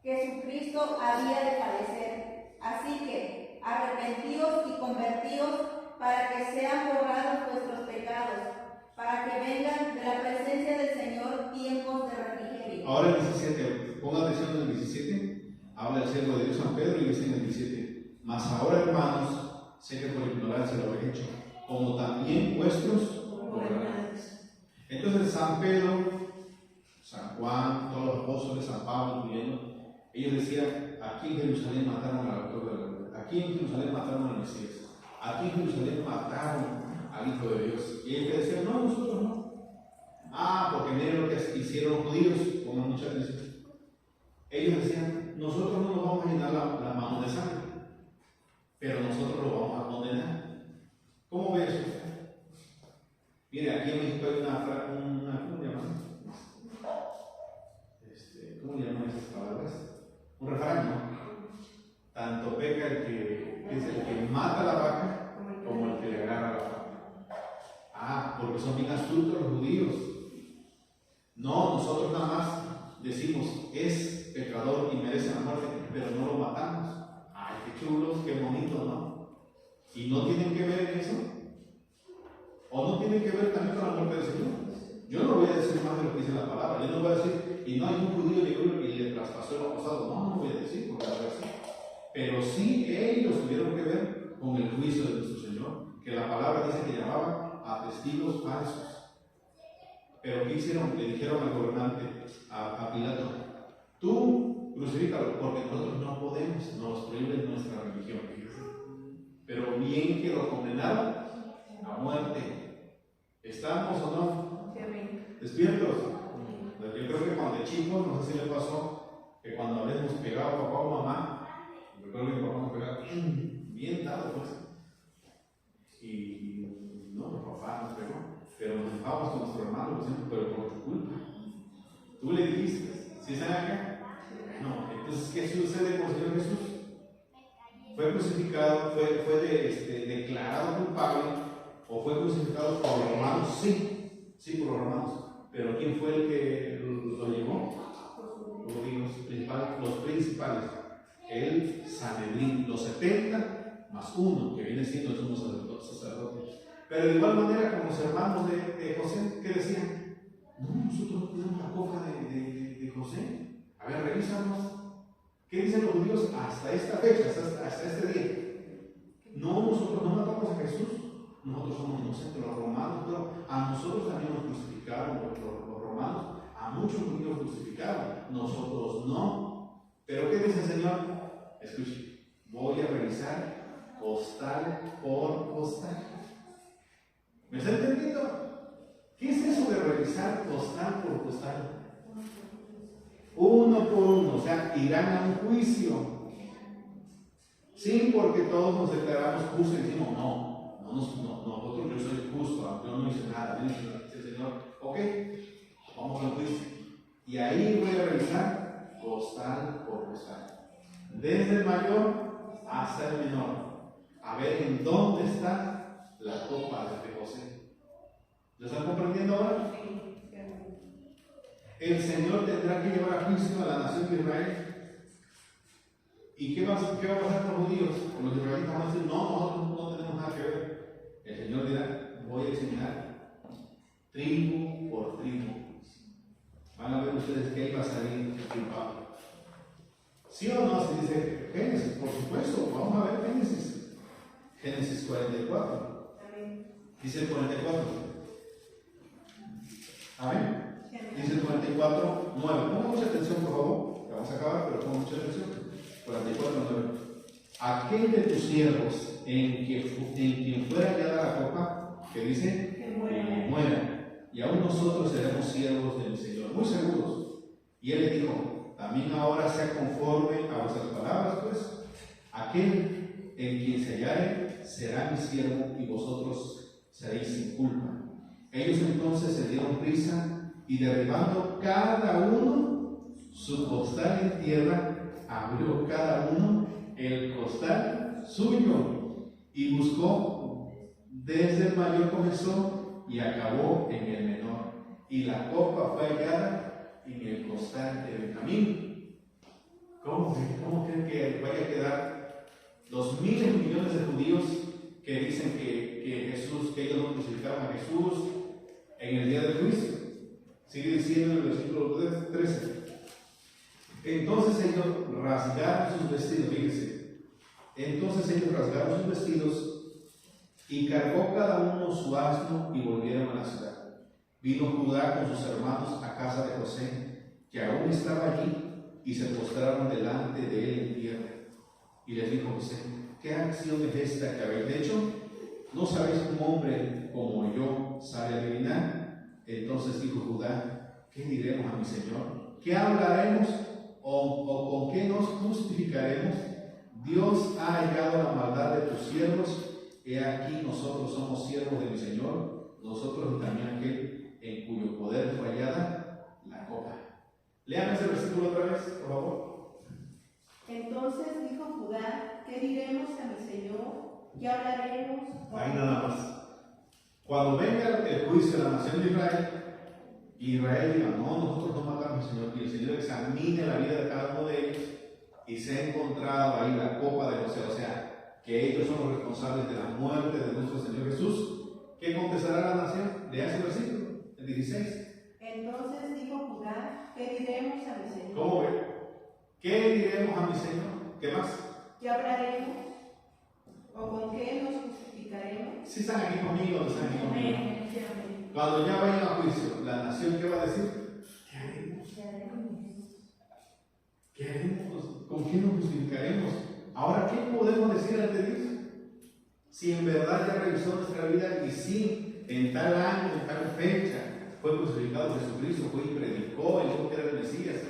que Jesucristo había de padecer. Así que arrepentíos y convertíos para que sean borrados vuestros pecados, para que vengan de la presencia del Señor tiempos de refrigerio. Ahora el 17, ponga atención en el 17, habla el siervo de Dios San Pedro y dice en el 17, mas ahora hermanos, sé que por ignorancia lo habéis hecho, como también vuestros gobernantes. Entonces San Pedro, San Juan, todos los apóstoles, San Pablo, incluyendo, ellos decían, aquí en Jerusalén mataron al autor de la vida, aquí en Jerusalén mataron al Mesías, aquí en Jerusalén mataron al Hijo de Dios. Y ellos decían, no, nosotros no. Porque miren lo que hicieron los judíos, como muchas veces. Ellos decían, nosotros no nos vamos a llenar la mano de sangre, pero nosotros lo vamos a condenar. ¿Cómo ve eso? Mire, aquí en México hay ¿cómo le llaman? ¿Cómo le llaman esas palabras? Un refrán, ¿no? Tanto peca el que mata a la vaca como el que le agarra a la vaca. Porque son bien astutos los judíos. No, nosotros nada más decimos, es pecador y merece la muerte, pero no lo matamos. Ay, qué chulos, qué bonitos, ¿no? ¿Y no tienen que ver en eso? ¿O no tienen que ver también con la muerte del Señor? Yo no voy a decir más de lo que dice la palabra. Yo no voy a decir, y no hay un judío llegó y le traspasó el pasado. No voy a decir, porque la verdad sí. Pero sí ellos tuvieron que ver con el juicio de nuestro Señor, que la palabra dice que llamaba a testigos falsos. Pero ¿qué hicieron? Le dijeron al gobernante, a Pilato, tú crucifícalo, porque nosotros no podemos, nos prohíbe nuestra religión. pero bien que lo condenaron a muerte. ¿Estamos o no? ¿Despiertos? Yo creo que cuando de chicos, no sé si le pasó, que cuando habíamos pegado a papá o mamá, recuerdo que mi papá nos pegaba bien dado, pues. Y no, mi papá nos pegó, pero nos enfadamos con nuestro hermano, por ejemplo, pero por tu culpa. Tú le dijiste, ¿sí están acá? No, entonces, ¿qué sucede con el Señor Jesús? Fue crucificado, fue declarado culpable, o fue crucificado por los romanos, sí, por los romanos. Pero ¿quién fue el que lo llevó? Los principales. El Sanedrín, los 70 más uno, que viene siendo el sumo sacerdote. Pero de igual manera, como los hermanos de José, ¿qué decían? No, nosotros no tenemos la copa de José. A ver, revísanos. ¿Qué dicen los judíos hasta esta fecha, hasta este día? No, nosotros no matamos a Jesús. Nosotros somos inocentes, los romanos, pero a nosotros también nos crucificaron los romanos, a muchos judíos crucificaron, nosotros no. Pero ¿qué dice el Señor? Escuche, voy a revisar costal por costal. ¿Me está entendiendo? ¿Qué es eso de revisar costal por costal? Uno por uno, o sea, irán a un juicio. Sí, porque todos nos declaramos justos y decimos, nosotros yo soy justo, aunque yo no hice nada. Dice el Señor, ok, vamos al juicio. Y ahí voy a revisar costal por costal, desde el mayor hasta el menor, a ver en dónde está la copa de José. ¿Lo están comprendiendo ahora? El Señor tendrá que llevar a juicio a la nación de Israel. ¿Y qué va a pasar con los judíos? Con los israelitas van a decir, no, nosotros no tenemos nada que ver. El Señor dirá, voy a examinar tribu por tribu. Van a ver ustedes que ahí va a salir culpable. ¿Sí o no? Se dice Génesis, por supuesto, vamos a ver Génesis. Génesis 44. Dice el 44. Amén. Dice el 44, 9. Pongan mucha atención, por favor. Vamos a acabar, pero pongan mucha atención. 44, 9. Aquel de tus siervos en quien fuera hallada la copa, que dice que muera. Y aún nosotros seremos siervos del Señor, muy seguros. Y él le dijo, también ahora sea conforme a vuestras palabras, pues. Aquel en quien se hallare será mi siervo y vosotros seréis sin culpa. Ellos entonces se dieron prisa y derribando cada uno su costal en tierra, abrió cada uno el costal suyo y buscó, desde el mayor comenzó y acabó en el menor. Y la copa fue hallada en el costal de Benjamín. ¿Cómo creen que vaya a quedar los miles de millones de judíos que dicen que ellos no crucificaron a Jesús en el día del juicio? Sigue diciendo en el versículo 13. Entonces ellos rasgaron sus vestidos, fíjense. Entonces ellos rasgaron sus vestidos y cargó cada uno su asno y volvieron a la ciudad. Vino Judá con sus hermanos a casa de José, que aún estaba allí, y se postraron delante de él en tierra. Y les dijo José, ¿qué acción es esta que habéis hecho? ¿No sabéis que un hombre como yo sabe adivinar? Entonces dijo Judá, ¿qué diremos a mi señor? ¿Qué hablaremos o con qué nos justificaremos? Dios ha hallado la maldad de tus siervos. He aquí nosotros somos siervos de mi señor, nosotros y también aquel en cuyo poder fue hallada la copa. Lean ese versículo otra vez, por favor. Entonces dijo Judá, ¿qué diremos a mi señor? ¿Qué hablaremos? Ahí nada más. Cuando venga el juicio de la nación de Israel, y Israel diga, no, nosotros no matamos al Señor, y el Señor examine la vida de cada uno de ellos, y se ha encontrado ahí la copa de José, o sea, que ellos son los responsables de la muerte de nuestro Señor Jesús, ¿qué contestará la nación? Lea ese versículo, el 16. Entonces dijo Judá, ¿qué diremos a mi señor? ¿Cómo ve? ¿Qué diremos a mi Señor? ¿Qué más? ¿Qué hablaremos? ¿O con qué nos justificaremos? Si están aquí conmigo, no están aquí conmigo. Cuando ya vayan a juicio, la nación, ¿qué va a decir? ¿Qué haremos? ¿Qué haremos? ¿Con qué nos justificaremos? Ahora, ¿qué podemos decir ante Dios? Si en verdad ya revisó nuestra vida y sí, en tal año, en tal fecha, fue crucificado Jesucristo, fue y predicó, y dijo que era el Mesías,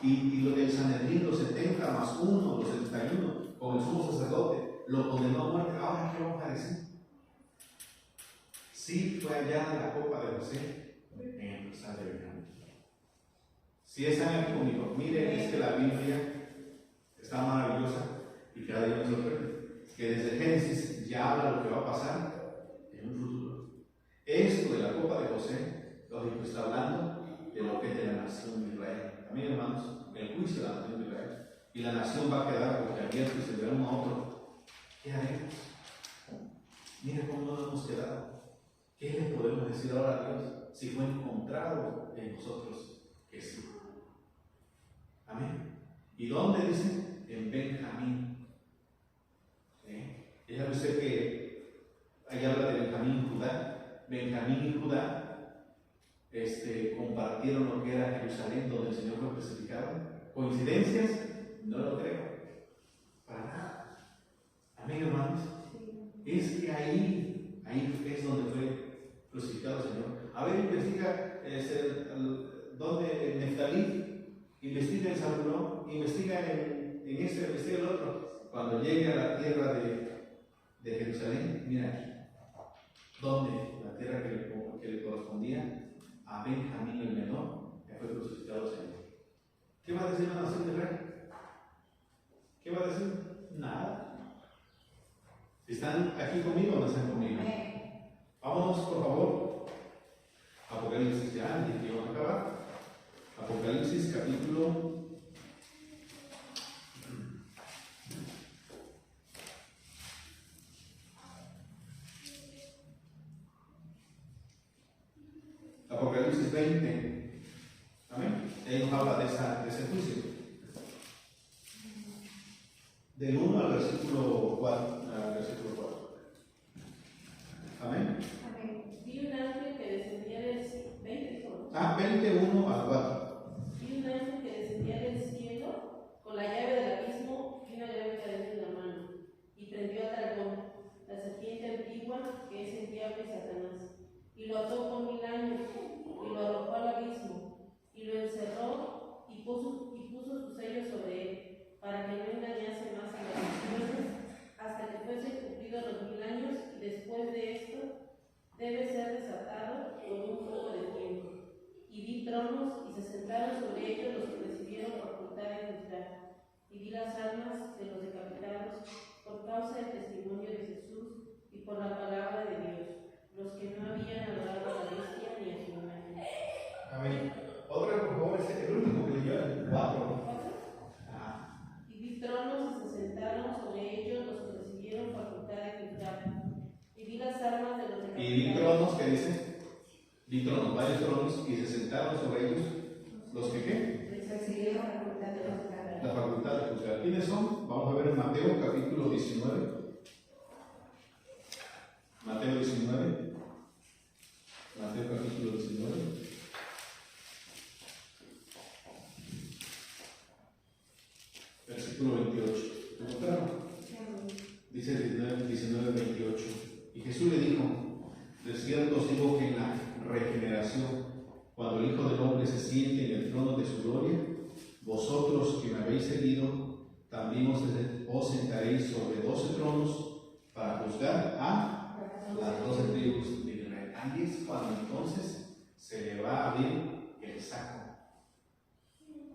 y lo del Sanedrín, los 70 más 1, los 71, con el sumo sacerdote, lo condenó a muerte. Ahora, ¿qué vamos a decir? Sí, fue allá en la copa de José, en el costal de Benjamín. Si están aquí conmigo, miren, es que la Biblia está maravillosa y cada día me sorprende, que desde Génesis ya habla lo que va a pasar en un futuro. Esto de la copa de José, lógico, está hablando de lo que es de la nación de Israel. También, hermanos, el juicio de la nación de Israel. Y la nación va a quedar boquiabierta y se verá uno a otro. ¿Qué haremos? Mira cómo nos hemos quedado. ¿Qué le podemos decir ahora a Dios si fue encontrado en nosotros que sí? Amén. ¿Y dónde dice? En Benjamín. Ya ve usted que ahí habla de Benjamín y Judá. Benjamín y Judá compartieron lo que era Jerusalén, donde el Señor fue crucificado. ¿Coincidencias? No lo creo. Para nada. Amén, hermanos. Es que ahí es donde fue crucificado el Señor. A ver, investiga dónde en Neftalí, investiga en Zabulón, investiga en investiga el otro. Cuando llegue a la tierra de Jerusalén, mira aquí, ¿dónde? La tierra que le correspondía a Benjamín el menor, que fue crucificado el Señor. ¿Qué va a decir la nación de Israel? ¿Qué va a decir? Nada. ¿Están aquí conmigo o no están conmigo? Vámonos, por favor. Apocalipsis, ya, y vamos a acabar. Apocalipsis, capítulo 20. Amén. Ahí nos habla de ese juicio. Del 1 al versículo 4. Amén. Vi un ángel que descendía del cielo. 21 al 4. Vi un ángel que descendía del cielo con la llave del abismo y una gran cadena en la mano, y prendió al dragón, la serpiente antigua, que es el diablo y Satanás, y lo ató por 1000 años, y lo arrojó al abismo, y lo encerró, y puso sus sellos sobre él, para que no engañase más a las naciones, hasta que fuesen cumplidos los 1000 años, y después de esto debe ser desatado por un poco de tiempo. Y vi tronos, y se sentaron sobre ellos los que recibieron facultad de juzgar, y vi las almas de los decapitados por causa del testimonio de Jesús y por la palabra de Dios, los que no habían adorado a la bestia ni a su imagen. Amén. Otra, por favor, es el último que leyó, el 4. Y vi tronos, y se sentaron sobre ellos los que recibieron facultad de juzgar, y vi las almas de los decapitados. Y vi tronos, ¿qué dice? Vi tronos, varios tronos, y se sentaron sobre ellos los que ¿qué? Recibieron la facultad de juzgar. La facultad de juzgar. ¿Quiénes son? Vamos a ver en Mateo capítulo 19. Mateo 19. Mateo capítulo 19. Versículo 28. ¿Lo encontraron? Dice 19, 28. Y Jesús le dijo: de cierto os digo que en la regeneración, cuando el Hijo del Hombre se siente en el trono de su gloria, vosotros que me habéis seguido, también os sentaréis sobre 12 tronos para juzgar a las 12 tribus de Israel. Ahí es cuando entonces se le va a abrir el saco,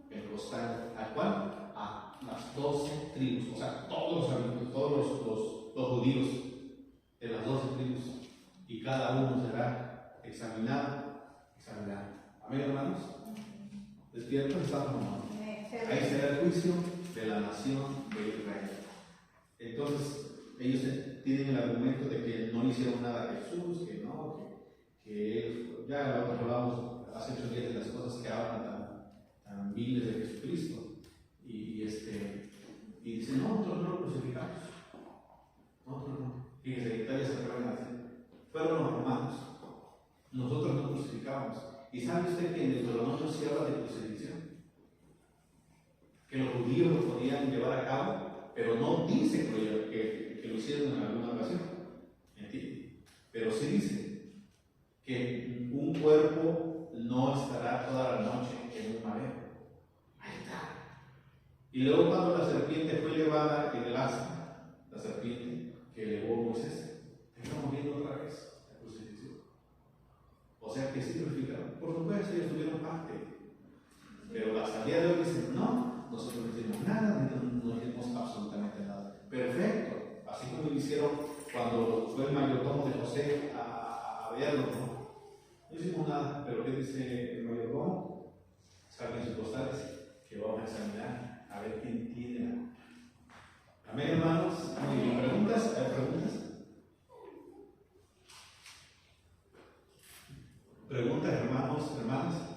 el costal. ¿A cuál? A las 12 tribus, o sea, todos los judíos de las 12 tribus, y cada uno será examinado. Amén, hermanos. ¿Despiertos? Estamos, hermanos. Ahí será el juicio de la nación de Israel. Entonces, ellos tienen el argumento de que no le hicieron nada a Jesús, que no, que ya lo hablamos hace 8 días de las cosas que hablan tan viles de Jesucristo. Y dicen: no, nosotros no lo crucificamos. Nosotros no. Fíjense, en Italia se atreven a decir: fueron los romanos. Nosotros no crucificamos. ¿Y sabe usted que en el Deuteronomio se habla de crucifixión? Que los judíos lo podían llevar a cabo, pero no dice que lo hicieron en alguna ocasión. Pero sí dice que un cuerpo no estará toda la noche en un mareo. Ahí está. Y luego cuando la serpiente fue llevada en el asna, la serpiente que elevó Moisés, estamos viendo otra vez la crucifixión. O sea que sí crucificaron. Por supuesto, ellos tuvieron parte. Pero hasta el día de hoy dicen, no, nosotros no hicimos nada, no hicimos absolutamente nada. Perfecto. Así como lo hicieron cuando fue el mayordomo de José a verlo, ¿no? No hicimos nada, pero ¿qué dice el mayordomo? Saquen sus postales, que vamos a examinar, a ver quién tiene la. Amén, hermanos. Muy bien. ¿Preguntas? ¿Hay preguntas? ¿Preguntas, hermanos, hermanas?